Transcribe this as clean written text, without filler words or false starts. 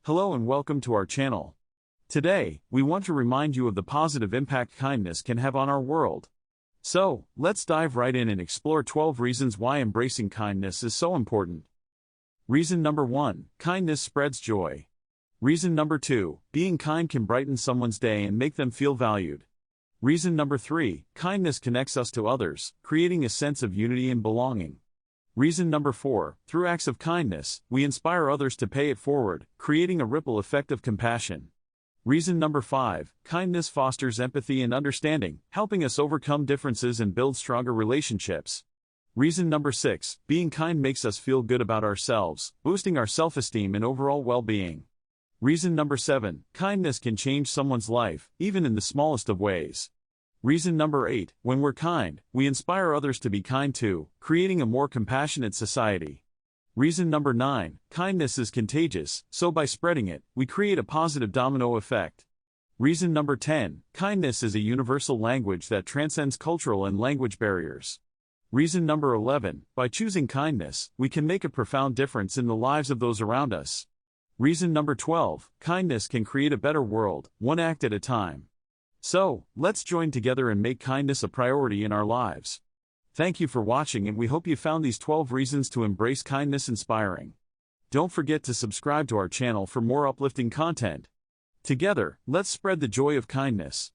Hello and welcome to our channel. Today, we want to remind you of the positive impact kindness can have on our world. So, let's dive right in and explore 12 reasons why embracing kindness is so important. Reason number 1, kindness spreads joy. Reason number 2, being kind can brighten someone's day and make them feel valued. Reason number 3, kindness connects us to others, creating a sense of unity and belonging. Reason number 4, through acts of kindness, we inspire others to pay it forward, creating a ripple effect of compassion. Reason number 5, kindness fosters empathy and understanding, helping us overcome differences and build stronger relationships. Reason number 6, being kind makes us feel good about ourselves, boosting our self-esteem and overall well-being. Reason number 7, kindness can change someone's life, even in the smallest of ways. Reason number 8, when we're kind, we inspire others to be kind too, creating a more compassionate society. Reason number 9, kindness is contagious, so by spreading it, we create a positive domino effect. Reason number 10, kindness is a universal language that transcends cultural and language barriers. Reason number 11, by choosing kindness, we can make a profound difference in the lives of those around us. Reason number 12, kindness can create a better world, one act at a time. So, let's join together and make kindness a priority in our lives. Thank you for watching, and we hope you found these 12 reasons to embrace kindness inspiring. Don't forget to subscribe to our channel for more uplifting content. Together, let's spread the joy of kindness.